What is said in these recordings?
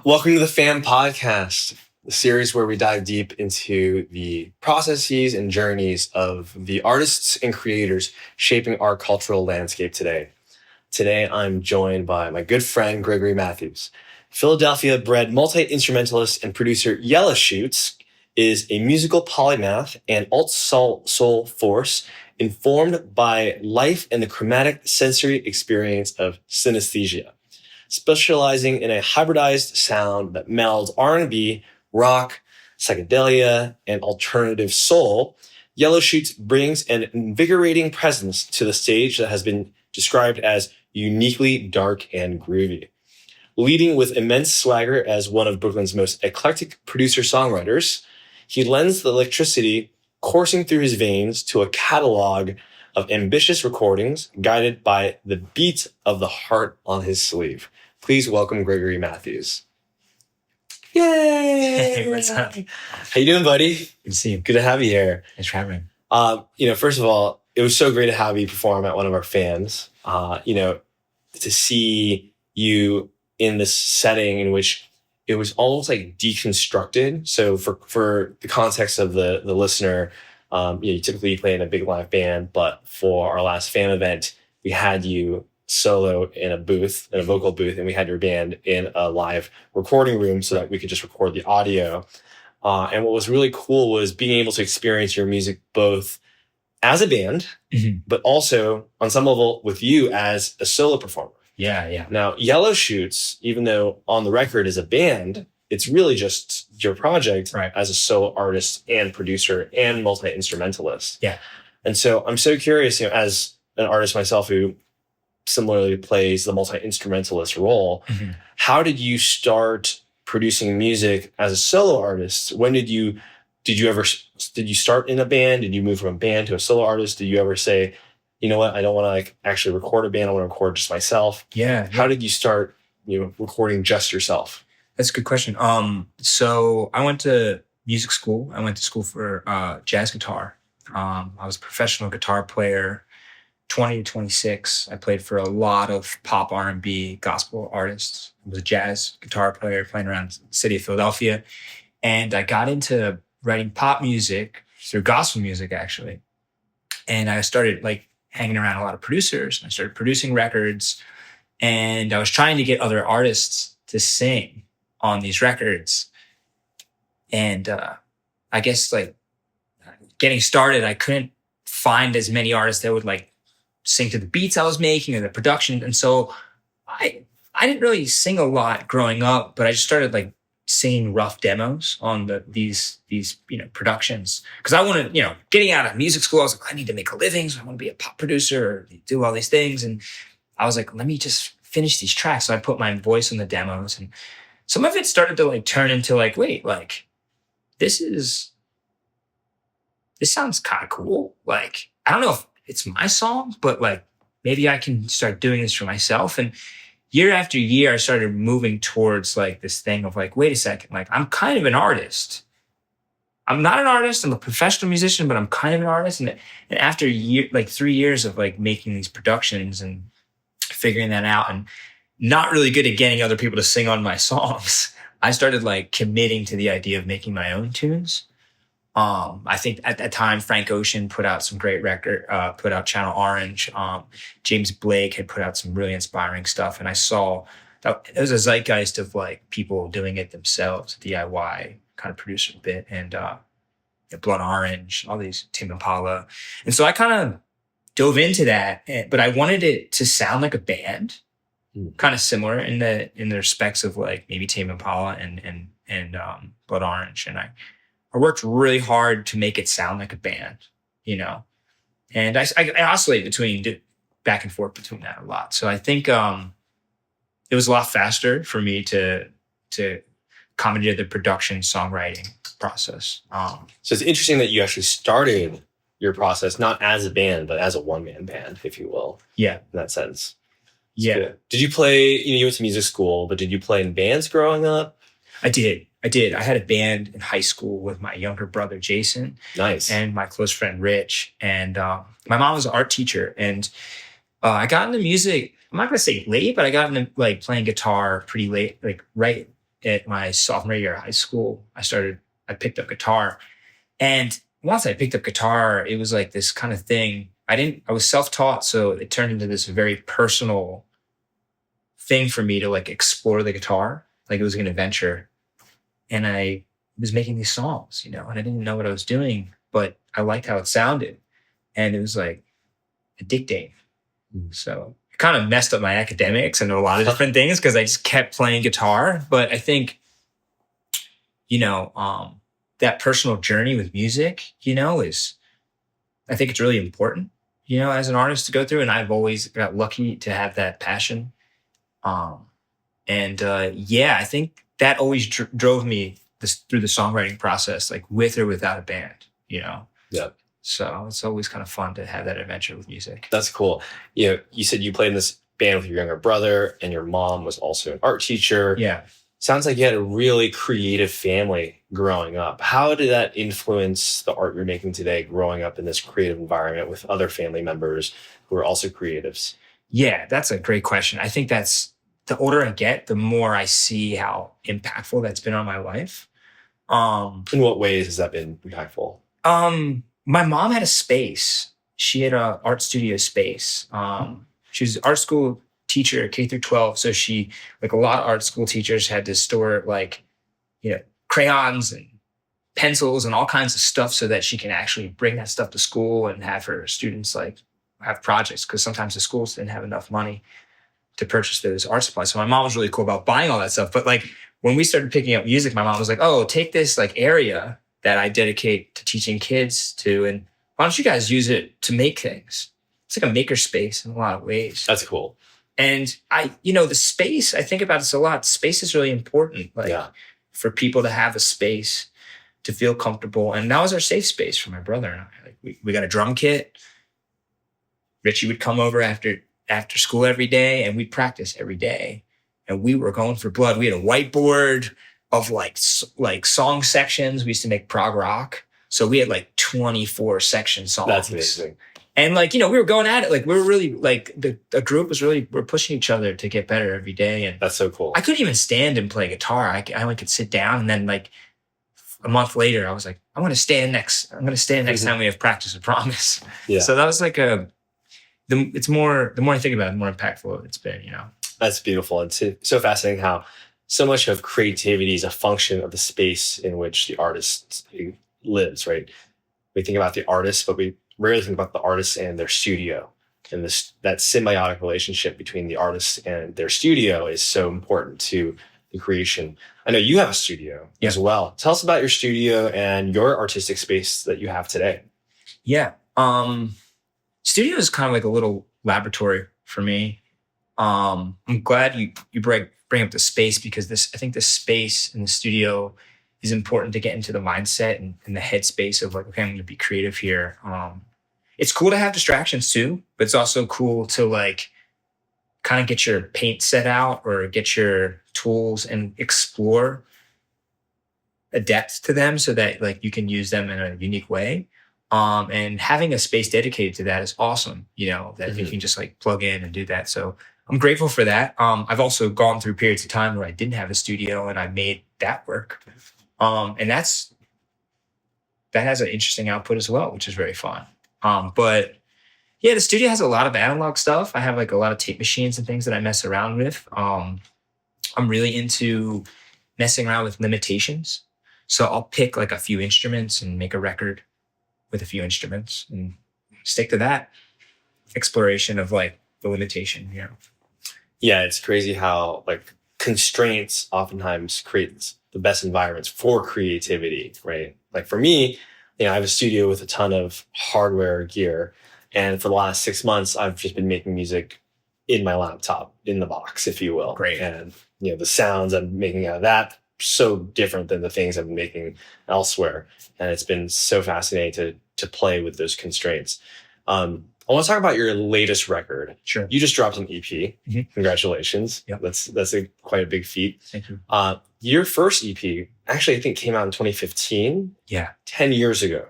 Welcome to the Fam Podcast, the series where we dive deep into the processes and journeys of the artists and creators shaping our cultural landscape today. Today, I'm joined by my good friend, Gregory Matthews. Philadelphia-bred multi-instrumentalist and producer Yela Shoots is a musical polymath and alt-soul force informed by life and the chromatic sensory experience of synesthesia. Specializing in a hybridized sound that melds R&B, rock, psychedelia, and alternative soul, Yela Shoots brings an invigorating presence to the stage that has been described as uniquely dark and groovy. Leading with immense swagger as one of Brooklyn's most eclectic producer-songwriters, he lends the electricity coursing through his veins to a catalog of ambitious recordings guided by the beat of the heart on his sleeve. Please welcome Gregory Matthews. Yay! Hey, what's up? How you doing, buddy? Good to see you. Good to have you here. Thanks for having me. First of all, it was so great to have you perform at one of our fans. To see you in this setting in which it was almost like deconstructed. So for the context of the listener, you typically play in a big live band, but for our last fan event, we had you solo in a vocal booth, and we had your band in a live recording room so that we could just record the audio. And what was really cool was being able to experience your music both as a band, but also on some level with you as a solo performer. Yeah. Now, Yela Shoots, even though on the record is a band, it's really just your project as a solo artist and producer and multi-instrumentalist. Yeah. And so I'm so curious, as an artist myself who similarly plays the multi-instrumentalist role, how did you start producing music as a solo artist? When did you start in a band? Did you move from a band to a solo artist? Did you ever say, you know what, I don't want to actually record a band, I want to record just myself? Yeah. How did you start, recording just yourself? That's a good question. So I went to music school. I went to school for jazz guitar. I was a professional guitar player, 20 to 26. I played for a lot of pop, R&B, gospel artists. I was a jazz guitar player playing around the city of Philadelphia. And I got into writing pop music through gospel music, actually. And I started hanging around a lot of producers. I started producing records, and I was trying to get other artists to sing on these records. And I guess getting started, I couldn't find as many artists that would sing to the beats I was making or the production. And so I didn't really sing a lot growing up, but I just started singing rough demos on these productions. Cause I wanted, getting out of music school, I was like, I need to make a living. So I want to be a pop producer or do all these things. And I was like, let me just finish these tracks. So I put my voice on the demos, and some of it started to turn into this sounds kind of cool. I don't know if it's my song, but maybe I can start doing this for myself. And year after year, I started moving towards this thing of wait a second, I'm kind of an artist. I'm not an artist. I'm a professional musician, but I'm kind of an artist. And after 3 years of making these productions and figuring that out, and not really good at getting other people to sing on my songs, I started committing to the idea of making my own tunes. I think at that time, Frank Ocean put out some great record, put out Channel Orange. James Blake had put out some really inspiring stuff. And I saw that there was a zeitgeist of people doing it themselves, DIY kind of producer bit, and Blood Orange, all these Tame Impala. And so I kind of dove into that, but I wanted it to sound like a band, kind of similar in the respects of maybe Tame Impala and Blood Orange. And I worked really hard to make it sound like a band, and I oscillate back and forth between that a lot. So I think it was a lot faster for me to come into the production songwriting process. So it's interesting that you actually started your process not as a band, but as a one-man band, if you will. Yeah. In that sense. Yeah. Good. Did you play, you went to music school, but did you play in bands growing up? I did. I had a band in high school with my younger brother, Jason. Nice. And my close friend, Rich. And my mom was an art teacher. And I got into music, I'm not going to say late, but I got into playing guitar pretty late, right at my sophomore year of high school, I picked up guitar. And once I picked up guitar, it was like this kind of thing. I was self-taught. So it turned into this very personal thing for me to like explore the guitar. Like it was an adventure. And I was making these songs, and I didn't know what I was doing, but I liked how it sounded. And it was like addicting. So it kind of messed up my academics and a lot of different things because I just kept playing guitar. But I think, that personal journey with music, I think it's really important, as an artist to go through. And I've always got lucky to have that passion. I think that always drove me through the songwriting process, like with or without a band, Yeah. So it's always kind of fun to have that adventure with music. That's cool. You said you played in this band with your younger brother and your mom was also an art teacher. Yeah. Sounds like you had a really creative family growing up. How did that influence the art you're making today, growing up in this creative environment with other family members who are also creatives? Yeah, that's a great question. I think that's the older I get, the more I see how impactful that's been on my life. In what ways has that been impactful? My mom had a space. She had an art studio space. She was an art school teacher, K through 12. So she, like a lot of art school teachers, had to store like, crayons and pencils and all kinds of stuff so that she can actually bring that stuff to school and have her students like have projects. Because sometimes the schools didn't have enough money to purchase those art supplies. So my mom was really cool about buying all that stuff. But like when we started picking up music, my mom was like, oh, take this like area that I dedicate to teaching kids to, and why don't you guys use it to make things? It's like a maker space in a lot of ways. That's cool. And the space, I think about this a lot. Space is really important, for people to have a space to feel comfortable. And that was our safe space for my brother and I. Like we got a drum kit. Richie would come over after school every day and we'd practice every day. And we were going for blood. We had a whiteboard of like song sections. We used to make prog rock. So we had like 24 section songs. That's amazing. And we were going at it. Like we were really like the group was really, we're pushing each other to get better every day. And that's so cool. I couldn't even stand and play guitar. I only could sit down. And then like a month later, I was like, I'm going to stand next time we have practice, I promise. Yeah. So that was like the more I think about it, the more impactful it's been, That's beautiful. It's so fascinating how so much of creativity is a function of the space in which the artist lives, right? We think about the artist, but we rarely think about the artist and their studio. And that symbiotic relationship between the artist and their studio is so important to the creation. I know you have a studio as well. Tell us about your studio and your artistic space that you have today. Yeah. Studio is kind of like a little laboratory for me. I'm glad you bring up the space because I think the space in the studio is important to get into the mindset and the headspace of like, okay, I'm going to be creative here. It's cool to have distractions too, but it's also cool to like kind of get your paint set out or get your tools and explore a depth to them so that like you can use them in a unique way. And having a space dedicated to that is awesome, that you can just like plug in and do that. So I'm grateful for that. I've also gone through periods of time where I didn't have a studio and I made that work. And that has an interesting output as well, which is very fun. But yeah, the studio has a lot of analog stuff. I have like a lot of tape machines and things that I mess around with. I'm really into messing around with limitations. So I'll pick like a few instruments and make a record with a few instruments and stick to that exploration of like the limitation, Yeah, it's crazy how like constraints oftentimes create the best environments for creativity, right? Like for me, I have a studio with a ton of hardware gear. And for the last 6 months, I've just been making music in my laptop, in the box, if you will. Great. And, the sounds I'm making out of that, so different than the things I've been making elsewhere. And it's been so fascinating to play with those constraints. I want to talk about your latest record. Sure. You just dropped an EP. Mm-hmm. Congratulations. Yep. That's quite a big feat. Thank you. Your first EP actually, I think, came out in 2015. Yeah. 10 years ago.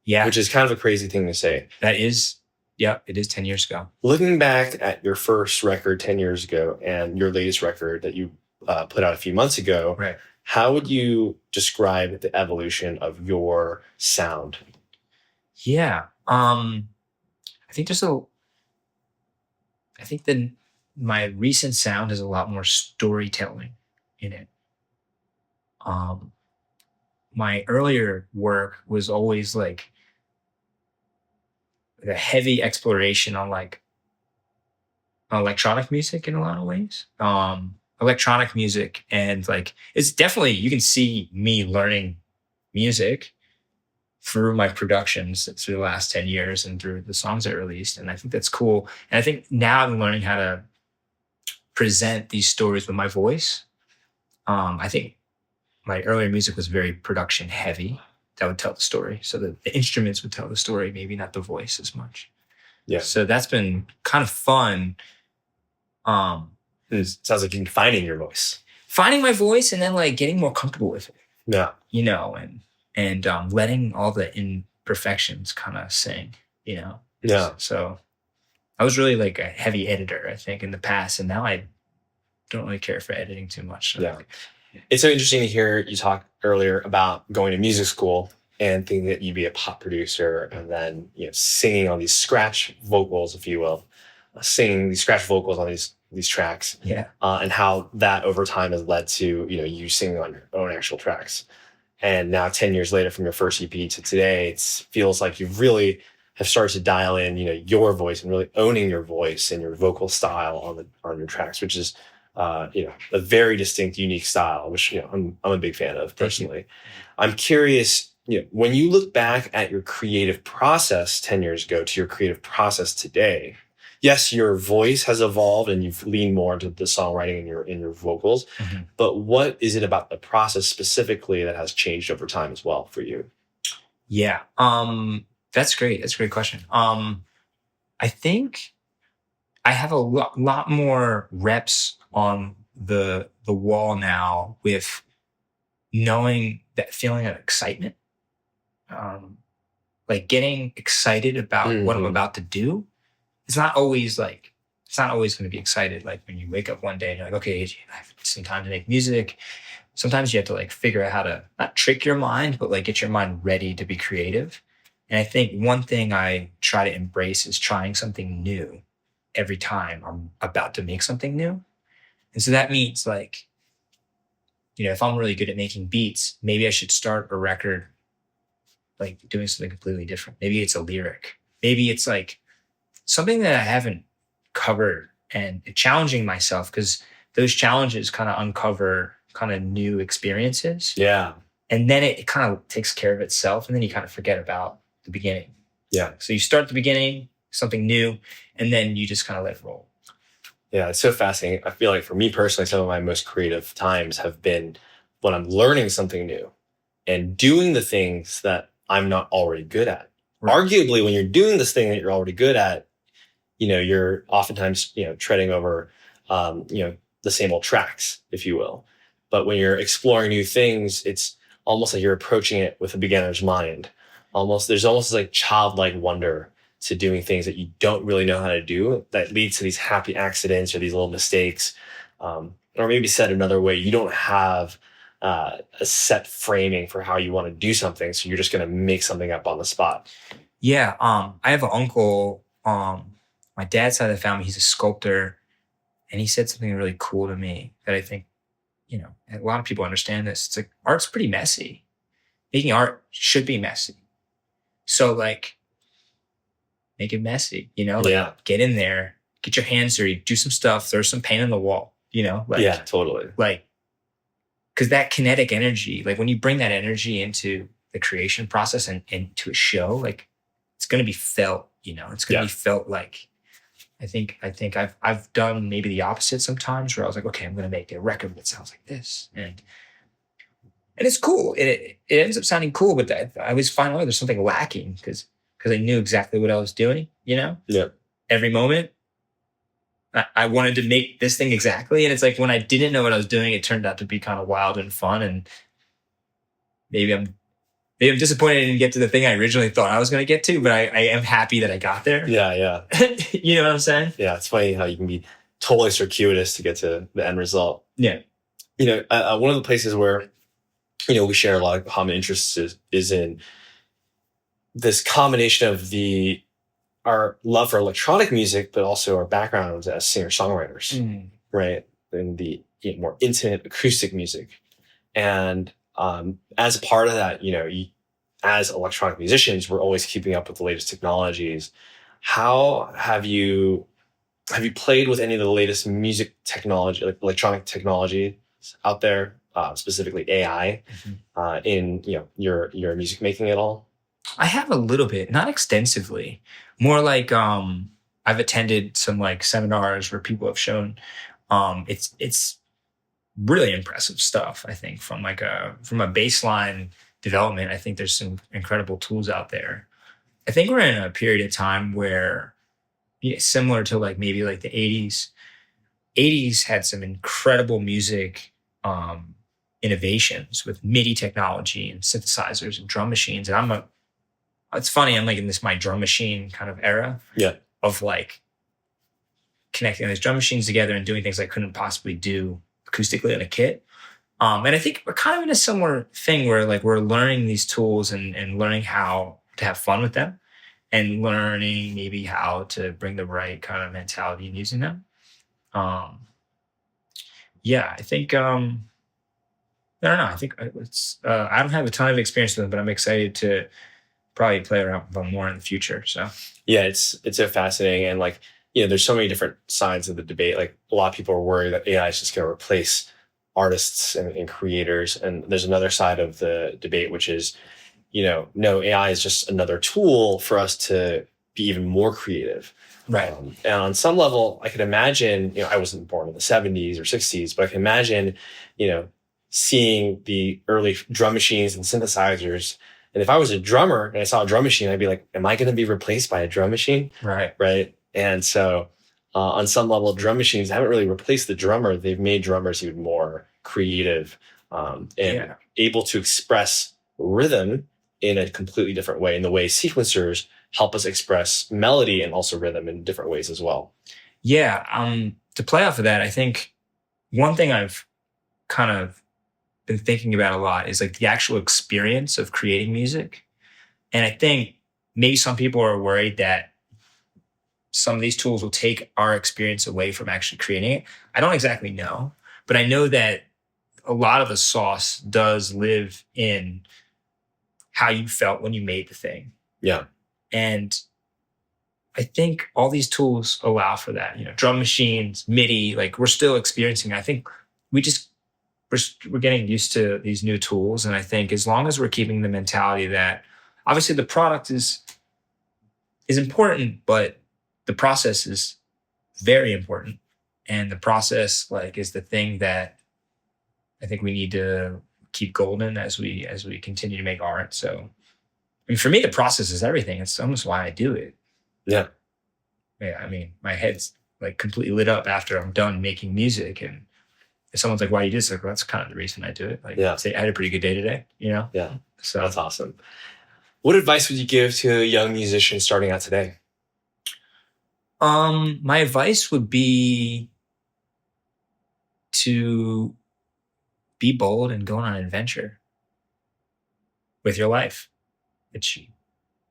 Yeah. Which is kind of a crazy thing to say. That is, yeah, it is 10 years ago. Looking back at your first record 10 years ago and your latest record that you put out a few months ago. Right. How would you describe the evolution of your sound? Yeah. I think my recent sound has a lot more storytelling in it. My earlier work was always like a heavy exploration on like electronic music in a lot of ways. Electronic music, and like it's definitely, you can see me learning music through my productions through the last 10 years and through the songs I released. And I think that's cool. And I think now I'm learning how to present these stories with my voice. I think my earlier music was very production heavy. That would tell the story. So the instruments would tell the story, maybe not the voice as much. Yeah. So that's been kind of fun. It sounds like you're finding your voice. Finding my voice and then like getting more comfortable with it. Yeah. You know, and letting all the imperfections kind of sing, you know? Yeah. So I was really like a heavy editor, I think, in the past. And now I don't really care for editing too much. So Yeah. It's so interesting to hear you talk earlier about going to music school and thinking that you'd be a pop producer and then, singing on these scratch vocals, if you will, singing these scratch vocals on these tracks. Yeah. And how that over time has led to, you singing on your own actual tracks. And now 10 years later from your first EP to today, it feels like you really have started to dial in, your voice and really owning your voice and your vocal style on your tracks, which is, a very distinct, unique style, which, I'm a big fan of personally. I'm curious, when you look back at your creative process 10 years ago to your creative process today, yes, your voice has evolved and you've leaned more into the songwriting in your vocals, but what is it about the process specifically that has changed over time as well for you? Yeah. That's great. That's a great question. I think I have a lot more reps on the wall now with knowing that feeling of excitement, like getting excited about what I'm about to do. It's not always going to be excited. Like when you wake up one day and you're like, okay, I have some time to make music. Sometimes you have to like figure out how to not trick your mind, but like get your mind ready to be creative. And I think one thing I try to embrace is trying something new every time I'm about to make something new. And so that means like, if I'm really good at making beats, maybe I should start a record like doing something completely different. Maybe it's a lyric. Maybe it's like something that I haven't covered, and challenging myself, because those challenges kind of uncover kind of new experiences. Yeah. And then it kind of takes care of itself. And then you kind of forget about the beginning. Yeah. So you start at the beginning, something new, and then you just kind of let it roll. Yeah, it's so fascinating. I feel like for me personally, some of my most creative times have been when I'm learning something new and doing the things that I'm not already good at. Right. Arguably, when you're doing this thing that you're already good at, you're oftentimes, treading over, the same old tracks, if you will. But when you're exploring new things, it's almost like you're approaching it with a beginner's mind. There's almost like childlike wonder to doing things that you don't really know how to do that leads to these happy accidents or these little mistakes. Or maybe said another way, you don't have a set framing for how you want to do something. So you're just going to make something up on the spot. Yeah. I have an uncle, my dad's side of the family, he's a sculptor, and he said something really cool to me that I think, a lot of people understand this. It's like, art's pretty messy. Making art should be messy. So like, make it messy, get in there, get your hands dirty, do some stuff, throw some paint on the wall, yeah, totally. Like, because that kinetic energy, like when you bring that energy into the creation process and into a show, like it's going to be felt, it's going to be felt like, I think I've done maybe the opposite sometimes where I was like, okay, I'm going to make a record that sounds like this. And it's cool. It ends up sounding cool, but I always find, there's something lacking because I knew exactly what I was doing, Yeah. Every moment, I wanted to make this thing exactly. And it's like when I didn't know what I was doing, it turned out to be kind of wild and fun. And maybe I'm disappointed I didn't get to the thing I originally thought I was going to get to, but I am happy that I got there. Yeah. You know what I'm saying? Yeah, it's funny how you can be totally circuitous to get to the end result. Yeah. One of the places where, we share a lot of common interests is in this combination of our love for electronic music, but also our backgrounds as singer-songwriters, right? And the more intimate acoustic music. And as a part of that, as electronic musicians, we're always keeping up with the latest technologies. How have you played with any of the latest music technology, like electronic technology out there, specifically AI, in your music making at all? I have a little bit, not extensively. More like I've attended some like seminars where people have shown it's really impressive stuff. I think from a baseline development, I think there's some incredible tools out there. I think we're in a period of time where, similar to like maybe like the 80s. 80s had some incredible music innovations with MIDI technology and synthesizers and drum machines. And it's funny, I'm like in my drum machine kind of era of like connecting these drum machines together and doing things I couldn't possibly do acoustically on a kit. And I think we're kind of in a similar thing where like we're learning these tools and learning how to have fun with them and learning maybe how to bring the right kind of mentality in using them. I think, I don't know. I think it's, I don't have a ton of experience with them, but I'm excited to probably play around with them more in the future. So yeah, it's so fascinating. And like, there's so many different sides of the debate. Like a lot of people are worried that AI is just going to replace artists and creators. And there's another side of the debate, which is, no, AI is just another tool for us to be even more creative. Right. And on some level, I could imagine, I wasn't born in the 70s or 60s, but I can imagine, seeing the early drum machines and synthesizers. And if I was a drummer and I saw a drum machine, I'd be like, am I going to be replaced by a drum machine? Right. Right. And so on some level, drum machines haven't really replaced the drummer. They've made drummers even more creative and able to express rhythm in a completely different way, in the way sequencers help us express melody and also rhythm in different ways as well. Yeah. To play off of that, I think one thing I've kind of been thinking about a lot is like the actual experience of creating music. And I think maybe some people are worried that some of these tools will take our experience away from actually creating it. I don't exactly know, but I know that a lot of the sauce does live in how you felt when you made the thing. Yeah. And I think all these tools allow for that, drum machines, MIDI, like we're still experiencing. I think we're getting used to these new tools. And I think as long as we're keeping the mentality that obviously the product is important, but the process is very important. And the process is the thing that I think we need to keep golden as we continue to make art. So, for me, the process is everything. It's almost why I do it. Yeah. Yeah. My head's completely lit up after I'm done making music. And if someone's like, why do you do this? Well, that's kind of the reason I do it. Say I had a pretty good day today, Yeah. So that's awesome. What advice would you give to a young musician starting out today? My advice would be to be bold and go on an adventure with your life.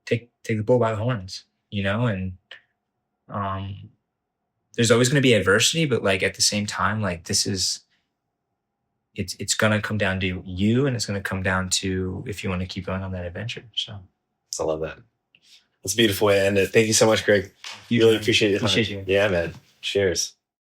Take the bull by the horns, and there's always going to be adversity, but at the same time, it's going to come down to you, and it's going to come down to if you want to keep going on that adventure. So I love that. That's a beautiful way to end it. Thank you so much, Greg. Really appreciate it. Appreciate you. Yeah, man. Cheers.